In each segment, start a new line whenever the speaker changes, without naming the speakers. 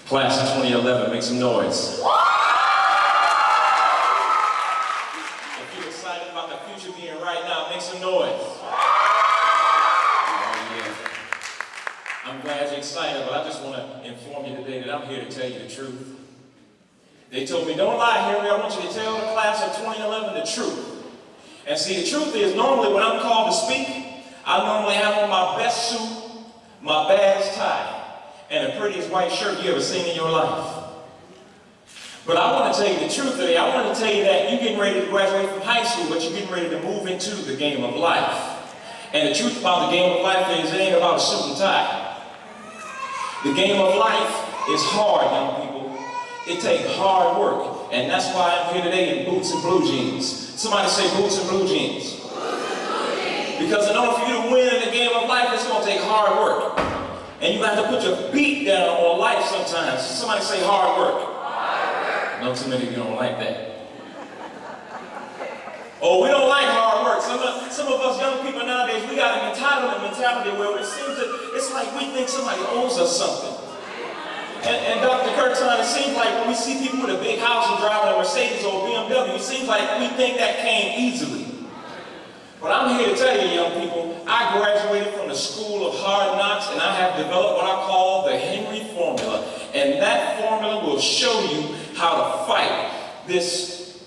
Class of 2011, make some noise. If you're excited about the future being right now, make some noise. Oh yeah. I'm glad you're excited, but I just want to inform you today that I'm here to tell you the truth. They told me, don't lie, Henry, I want you to tell the class of 2011 the truth. And see, the truth is, normally when I'm called to speak, I normally have on my best suit, my badge tie, and the prettiest white shirt you ever seen in your life. But I want to tell you the truth today. I want to tell you that you're getting ready to graduate from high school, but you're getting ready to move into the game of life. And the truth about the game of life is it ain't about a suit and tie. The game of life is hard, young people. It takes hard work. And that's why I'm here today in boots and blue jeans. Somebody say boots and blue jeans. Because in order for you to win in the game of life, it's going to take hard work. And you have to put your beat down on life sometimes. Somebody say hard work. Hard work. No, too many of you don't like that. Oh, we don't like hard work. Some of us young people nowadays, we got an entitlement mentality where it seems that it's like we think somebody owes us something. And Dr. Curtin, it seems like when we see people with a big house and driving a Mercedes or a BMW, it seems like we think that came easily. But I'm here to tell you, young people, I graduated from the School of Hard Knocks, and I have developed what I call the H.E.N.R.Y formula. And that formula will show you how to fight this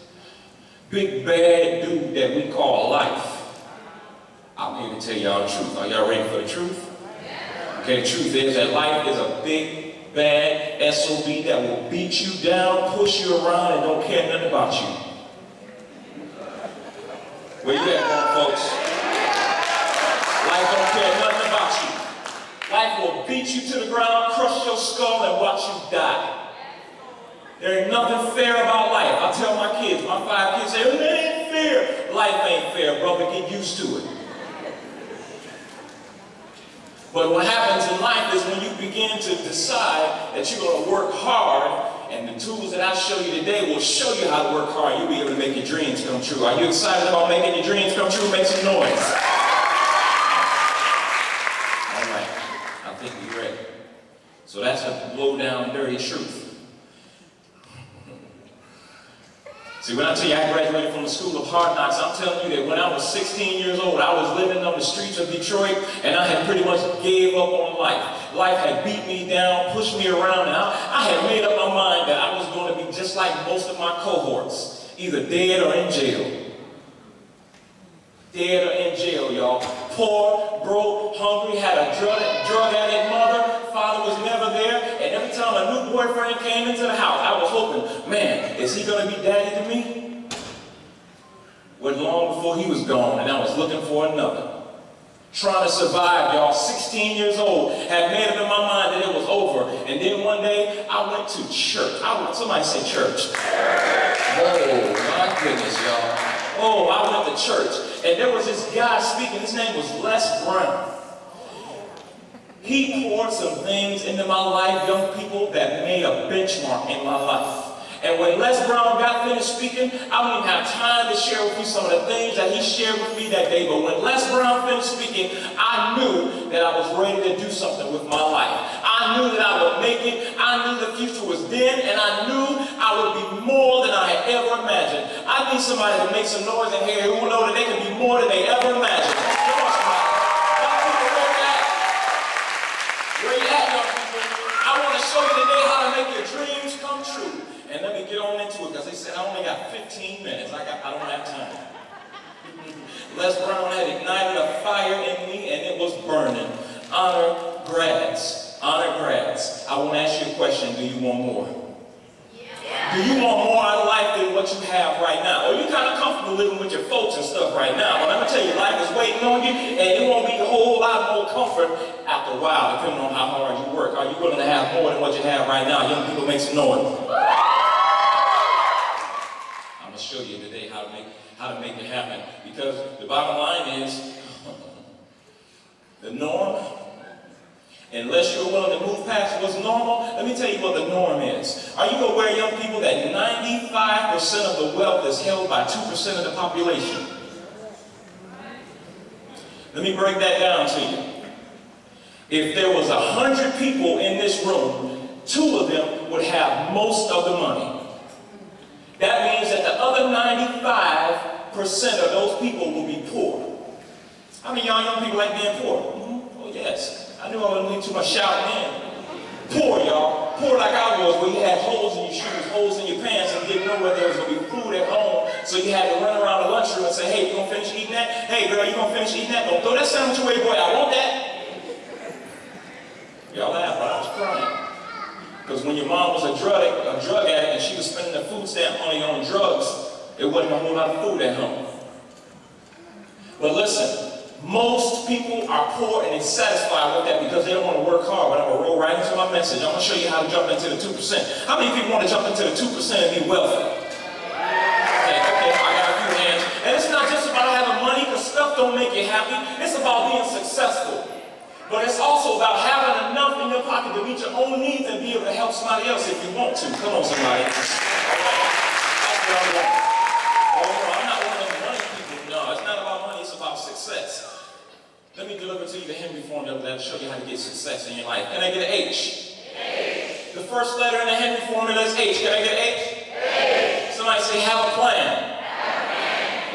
big bad dude that we call life. I'm here to tell y'all the truth. Are y'all ready for the truth? Okay, the truth is that life is a big bad SOB that will beat you down, push you around, and don't care nothing about you. Where you at, folks? Life don't care nothing about you. Life will beat you to the ground, crush your skull, and watch you die. There ain't nothing fair about life. I tell my kids, my 5 kids say, it ain't fair. Life ain't fair, brother. Get used to it. But what happens in life is when you begin to decide that you're going to work hard, and the tools that I show you today will show you how to work hard. You'll be able to make your dreams come true. Are you excited about making your dreams come true? Make some noise. All right. I think we're ready. So that's the blow down dirty truth. See, when I tell you I graduated from the School of Hard Knocks, I'm telling you that when I was 16 years old, I was living on the streets of Detroit, and I had pretty much gave up on life. Life had beat me down, pushed me around, and I had made up my mind that I was going to be just like most of my cohorts, either dead or in jail. Dead or in jail, y'all. Poor, broke, hungry, had a drug addict mother, father was never there, and every time a new boyfriend came into the house, I was hoping, man, is he going to be daddy to me? Wasn't long before he was gone, and I was looking for another. Trying to survive, y'all. 16 years old, had made up in my mind that it was over, and then one day, I went to church. Somebody say church. Oh, my goodness, y'all. Oh, I went to church, and there was this guy speaking. His name was Les Brown. He poured some things into my life, young people, that made a benchmark in my life. And when Les Brown got finished speaking, I don't even have time to share with you some of the things that he shared with me that day. But when Les Brown finished speaking, I knew that I was ready to do something with my life. I knew that I would make it. I knew the future was then, and I knew I would be more than I had ever imagined. I need somebody to make some noise in here who will know that they can be more than they ever imagined. Come on, somebody. Young people, where you at? Where you at, young people? I want to show you today how to make your dreams come true. And let me get on into it, because they said I only got 15 minutes. I don't have time. Les Brown had ignited a fire in me, and it was burning. Honor grads. Honor grads. I want to ask you a question. Do you want more? Do you want more out of life than what you have right now? Or are you kind of comfortable living with your folks and stuff right now? But I'm going to tell you, life is waiting on you, and it won't be a whole lot more comfort after a while, depending on how hard you work. Are you willing to have more than what you have right now? Young people, make some noise. I'm going to show you today how to make it happen. Because the bottom line is, the norm, unless you're willing to move past what's normal, let me tell you what the norm is. Are you aware, young people, that 95% of the wealth is held by 2% of the population? Let me break that down to you. If there was 100 people in this room, 2 of them would have most of the money. That means that the other 95% of those people will be poor. How many of y'all young people like being poor? Oh yes. I knew I wouldn't need too much shouting in. Poor, y'all. Poor like I was, where you had holes in your shoes, holes in your pants, and didn't know whether there was going to be food at home. So you had to run around the lunchroom and say, hey, you going to finish eating that? Hey, girl, you going to finish eating that? Don't throw that sandwich away, boy. I want that. Y'all laugh, but I was crying. Because when your mom was a drug addict and she was spending the food stamp money on drugs, there wasn't a whole lot of food at home. But listen, most people are poor and dissatisfied with that because they don't want to work hard. But I'm going to roll right into my message. I'm going to show you how to jump into the 2%. How many people want to jump into the 2% and be wealthy? Okay, I got a few hands. And it's not just about having money, because stuff don't make you happy. It's about being successful. But it's also about having enough in your pocket to meet your own needs and be able to help somebody else if you want to. Come on, somebody. That's what I'm doing. Oh, no, I'm not one of those money people. No, it's not about money, it's about success. Let me deliver to you the Henry formula that'll show you how to get success in your life. Can I get an H? H. The first letter in the Henry formula is H. Can I get an H? H. Somebody say, have a plan.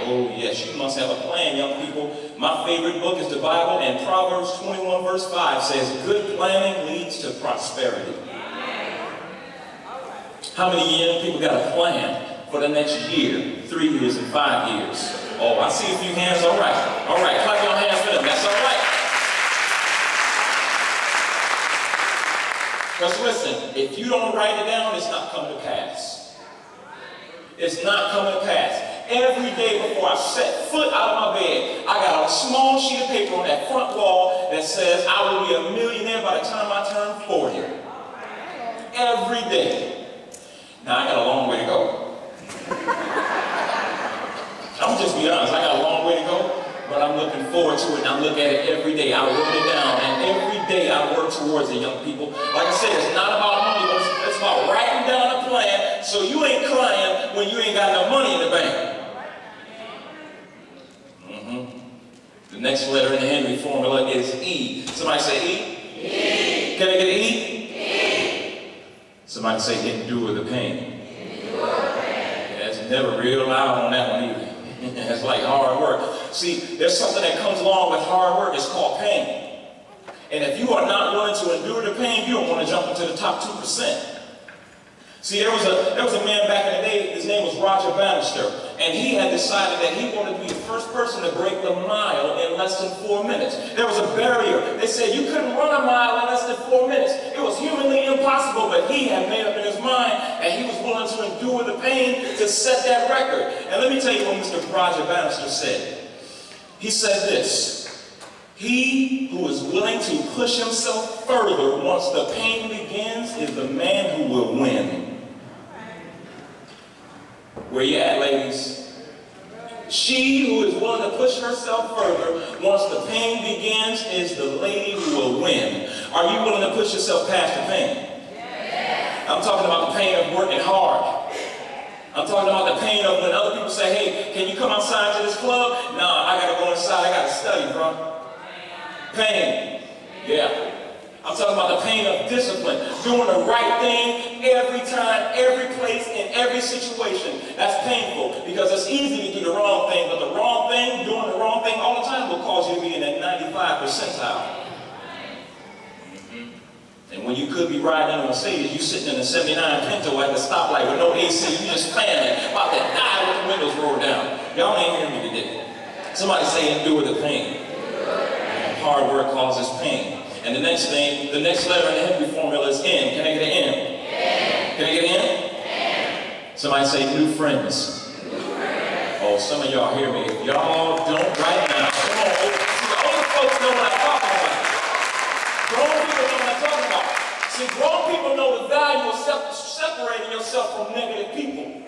Oh yes, you must have a plan, young people. My favorite book is the Bible, and Proverbs 21 verse 5 says, good planning leads to prosperity. How many young people got a plan for the next year, 3 years, and 5 years? Oh, I see a few hands. All right. All right, clap your hands for them. That's all right. Because listen, if you don't write it down, it's not coming to pass. It's not coming to pass. Every day before I set foot out of my bed, I got a small sheet of paper on that front wall that says I will be a millionaire by the time I turn 40. Every day. Now I got a long way to go. I'm just be honest, I got a long way to go, but I'm looking forward to it, and I look at it every day. I wrote it down, and every day I work towards it, young people. Like I said, it's not about money, but it's about writing down a plan so you ain't crying when you ain't got no money in the bank. The next letter in the Henry formula is E. Somebody say E. E. Can I get an E? E. Somebody say endure the pain. Endure the pain. Yeah, it's never real loud on that one either. It's like hard work. See, there's something that comes along with hard work. It's called pain. And if you are not willing to endure the pain, you don't want to jump into the top 2%. See, there was a man back in the day, his name was Roger Bannister, and he had decided that he wanted to be the first person to break the mile in less than 4 minutes. There was a barrier. They said you couldn't run a mile in less than 4 minutes. It was humanly impossible, but he had made up in his mind that he was willing to endure the pain to set that record. And let me tell you what Mr. Roger Bannister said. He said this: he who is willing to push himself further once the pain begins is the man who will win. Where you at, ladies? She who is willing to push herself further once the pain begins is the lady who will win. Are you willing to push yourself past the pain? Yes. I'm talking about the pain of working hard. I'm talking about the pain of when other people say, hey, can you come outside to this club? Nah, I gotta go inside, I gotta study, bro. Pain. Yeah. I'm talking about the pain of discipline, doing the right thing every time, every place, in every situation. That's painful because it's easy to do the wrong thing, but the wrong thing, doing the wrong thing all the time will cause you to be in that 95 percentile. And when you could be riding in a Mercedes, you sitting in a 79 Pinto at the stoplight with no AC, you just fanning, about to die with the windows rolled down. Y'all ain't hear me today. Somebody say endure the pain. Hard work causes pain. And the next thing, the next letter in the Henry formula is N. Can I get an N? N. Can I get an N? N. Somebody say new friends. New friends. Oh, some of y'all hear me. If y'all don't right now, come on. See, the older folks know what I'm talking about. Grown people know what I'm talking about. See, grown people know the value of separating yourself from negative people.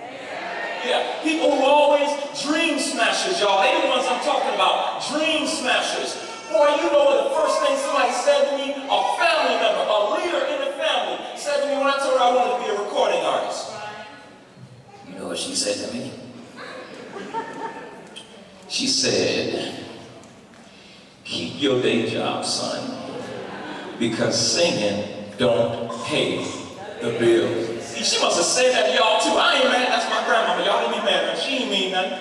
Yeah, people who always dream smashers, y'all. They the ones I'm talking about. Dream smashers. Boy, you know what the first thing somebody said to me? A family member, a leader in the family, said to me when I told her I wanted to be a recording artist. You know what she said to me? She said, keep your day job, son, because singing don't pay. The bills. See, she must have said that to y'all too. I ain't mad. That's my grandmama. Y'all don't be mad at her. She ain't mean nothing.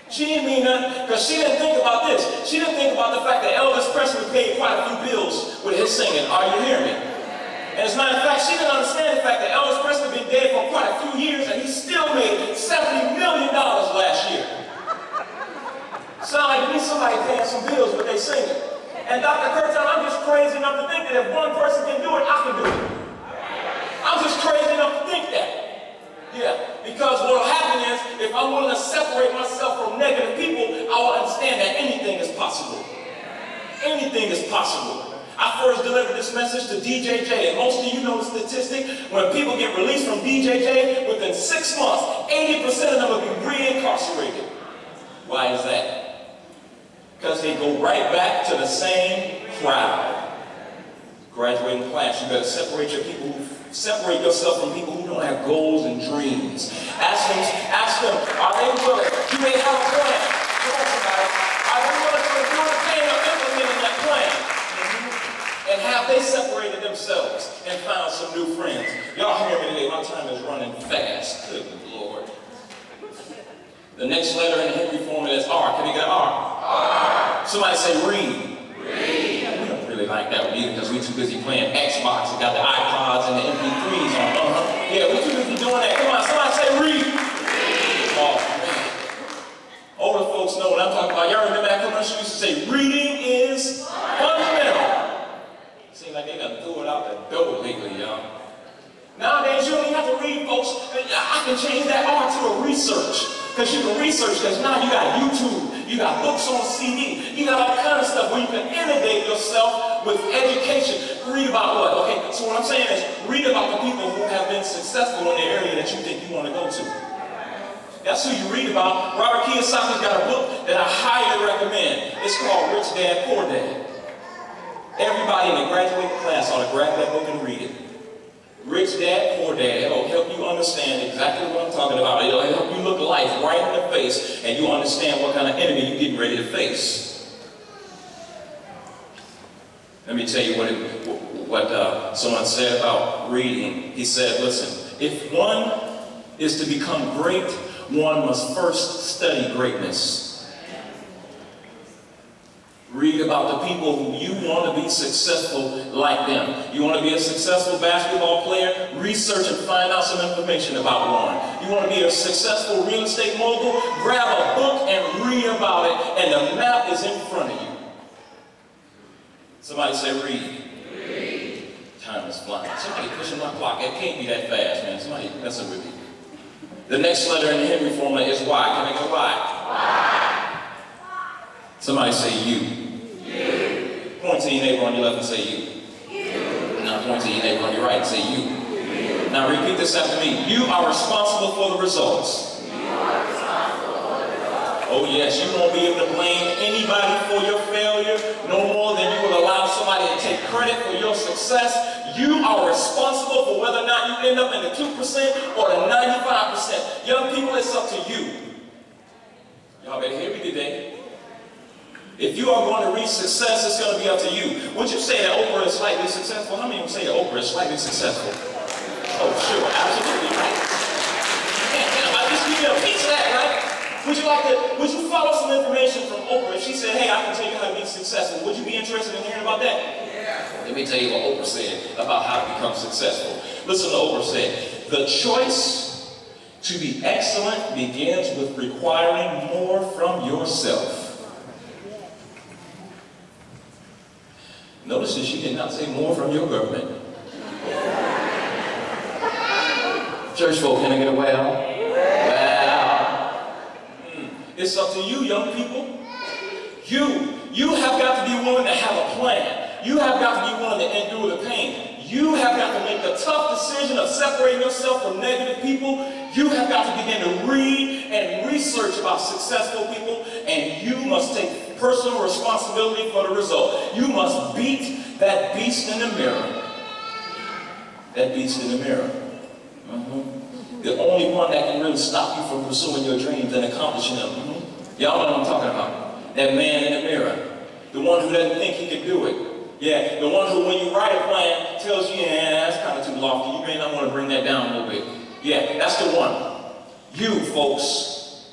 She didn't mean nothing because she didn't think about this. She didn't think about the fact that Elvis Presley paid quite a few bills with his singing. Are you hearing me? And as a matter of fact, she didn't understand the fact that Elvis Presley had been dead for quite a few years and he still made $70 million last year. Sound like you need somebody paying some bills with they singing. And Dr. Curtin, I'm just crazy enough to think that if one person can do it, I can do it. I'm just crazy enough to think that. Yeah, because what will happen is, if I'm willing to separate myself from negative people, I will understand that anything is possible. Anything is possible. I first delivered this message to DJJ, and most of you know the statistic. When people get released from DJJ, within 6 months, 80% of them will be re-incarcerated. Why is that? Because they go right back to the same crowd. Graduating class, you better separate yourself from people who don't have goals and dreams. Ask them, are they willing? You may have a plan. Come on, somebody. Are they willing to do the pain of implementing that plan? And have they separated themselves and found some new friends? Y'all hear me today? My time is running fast. Good Lord. The next letter in the Henry formula is R. Can you get R? R. Somebody say read. Read. We don't really like that one either because we're too busy playing Xbox and got the iPods and the MP3s on. Yeah, we're too busy doing that. Come on, somebody say read. Read. Oh, man. Older folks know what I'm talking about. Y'all remember that commercial used to say, reading is fundamental. Seems like they done threw it out the door lately, y'all. Nowadays, you don't even have to read, folks. I can change that R to a research. Because you can research this. Now you got YouTube, you got books on CD, you got all kind of stuff where you can inundate yourself with education. Read about what? Okay, so what I'm saying is read about the people who have been successful in the area that you think you want to go to. That's who you read about. Robert Kiyosaki's got a book that I highly recommend. It's called Rich Dad, Poor Dad. Everybody in the graduating class ought to grab that book and read it. Rich Dad, Poor Dad. It'll help you understand exactly what I'm talking about. It'll help you look life right in the face and you understand what kind of enemy you're getting ready to face. Let me tell you what someone said about reading. He said, listen, if one is to become great, one must first study greatness. Read about the people who you want to be successful like them. You want to be a successful basketball player? Research and find out some information about one. You want to be a successful real estate mogul? Grab a book and read about it, and the map is in front of you. Somebody say read. Read. Time is flying. Somebody pushing my clock. It can't be that fast, man. Somebody messing with me. The next letter in the Henry formula is Y. Can I go Y? Y. Somebody say you. Point to your neighbor on your left and say you. Now point to your neighbor on your right and say you. Now repeat this after me. You are responsible for the results. Oh yes, you won't be able to blame anybody for your failure no more than you will allow somebody to take credit for your success. You are responsible for whether or not you end up in the 2% or the 95%. Young people, it's up to you. Y'all better hear me today. If you are going to reach success, it's going to be up to you. Would you say that Oprah is slightly successful? How many would say that Oprah is slightly successful? Oh, sure, absolutely, right? I just give you a piece of that, right? Would you follow some information from Oprah? If she said, hey, I can tell you how to be successful, would you be interested in hearing about that? Yeah. Let me tell you what Oprah said about how to become successful. Listen to what Oprah said. The choice to be excellent begins with requiring more from yourself. Notice that she did not say more from your government. Church folk, can I get a well? Well. It's up to you, young people. You have got to be willing to have a plan. You have got to be willing to endure the pain. You have got to make the tough decision of separating yourself from negative people. You have got to begin to read and research about successful people, and you must take personal responsibility for the result. You must beat that beast in the mirror. That beast in the mirror. The only one that can really stop you from pursuing your dreams and accomplishing them. Y'all know what I'm talking about. That man in the mirror. The one who doesn't think he can do it. Yeah, the one who, when you write a plan, tells you, yeah, that's kind of too lofty. You may not want to bring that down a little bit. Yeah, that's the one. You, folks.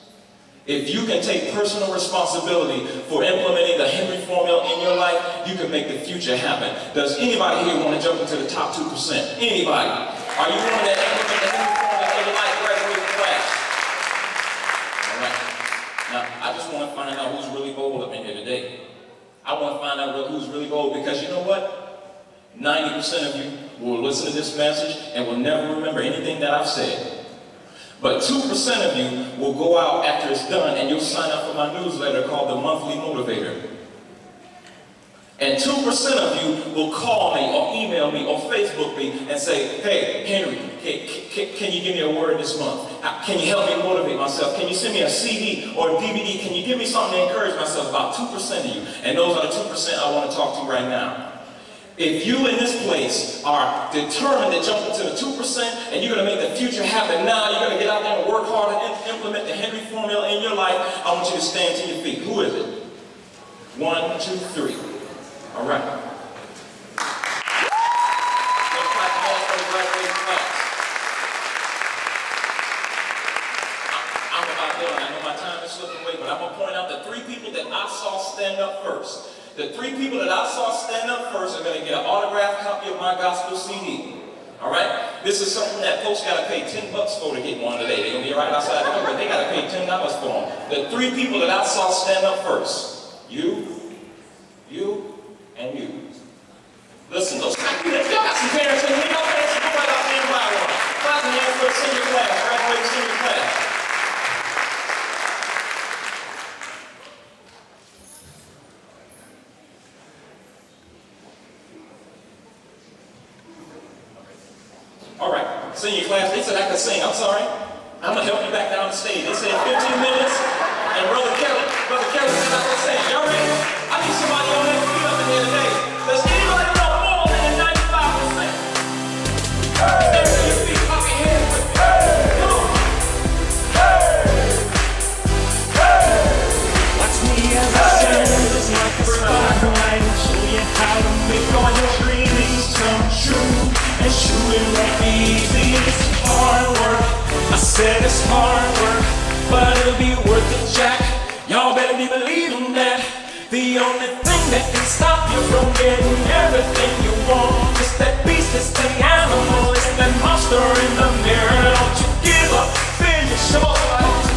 If you can take personal responsibility for implementing the H.E.N.R.Y formula in your life, you can make the future happen. Does anybody here want to jump into the top 2%? Anybody? Are you willing to implement the H.E.N.R.Y formula in your life, graduating class? All right. Now, I just want to find out who's really bold up in here today. I want to find out who's really bold, because you know what? 90% of you will listen to this message and will never remember anything that I've said. But 2% of you will go out after it's done and you'll sign up for my newsletter called the Monthly Motivator. And 2% of you will call me or email me or Facebook me and say, hey, Henry, can you give me a word this month? Can you help me motivate myself? Can you send me a CD or a DVD? Can you give me something to encourage myself? About 2% of you. And those are the 2% I want to talk to right now. If you in this place are determined to jump into the 2% and you're going to make the future happen now, you're going to get out there and work hard and implement the H.E.N.R.Y formula in your life, I want you to stand to your feet. Who is it? 1, 2, 3. All right. Let's clap the hands for the graduating class. I'm about done. I know my time is slipping away, but I'm going to point out the 3 people that I saw stand up first. The 3 people that I saw stand up first are going to get an autographed copy of my gospel CD. All right? This is something that folks got to pay $10 for to get one today. They're going to be right outside the door, but they got to pay $10 for them. The 3 people that I saw stand up first. You, and you. Listen, those y'all got some parents in here. Y'all parents can go right out there and buy one. Clap the hands for the senior class, graduating senior class. All right, senior class, they said I could sing. I'm sorry. I'm going to help you back down the stage. They said 15 minutes, and Brother Kelly said I could sing. Y'all ready? I need somebody on that feet up in here today. Does anybody know more than 95%? Stand to your feet, clap your hands with me. Come on.
Watch me as I shine just like a spotlight and show you how to make all your dreams come true. And shooting ain't easy, it's hard work. I said it's hard work, but it'll be worth it, Jack. Y'all better be believing that. The only thing that can stop you from getting everything you want is that beast, it's the animal, it's that monster in the mirror. Don't you give up, finish your life.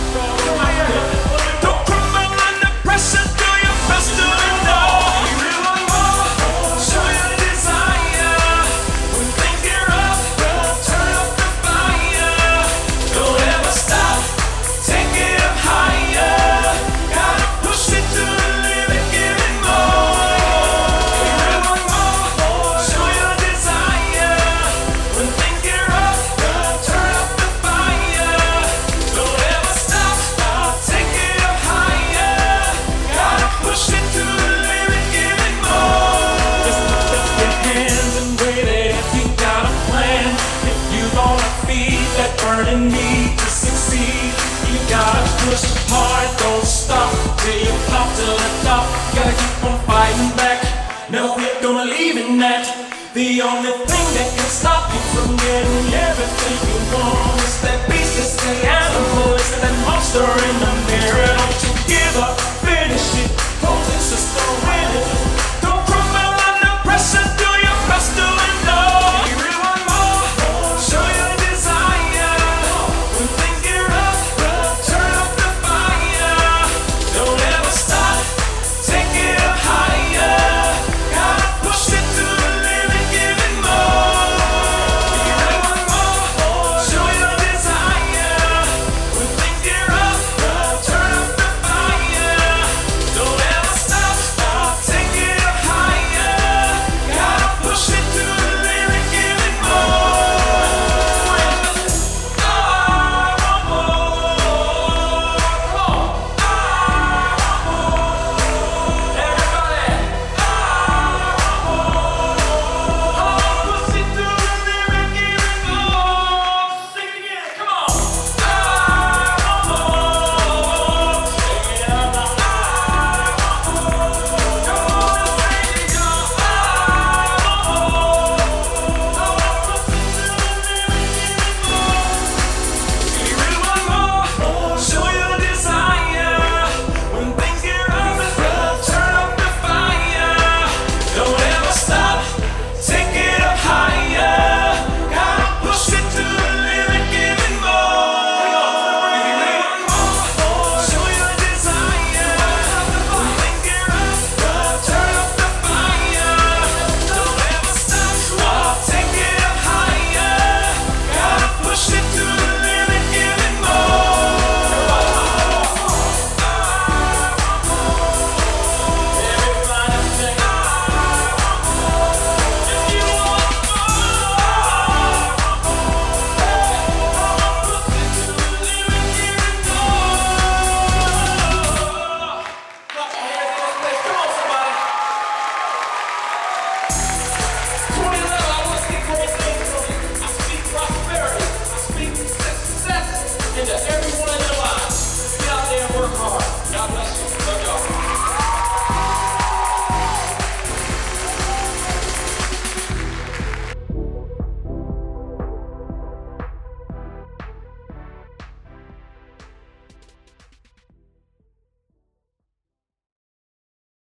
Don't crumble under pressure, do your best to know. Burning me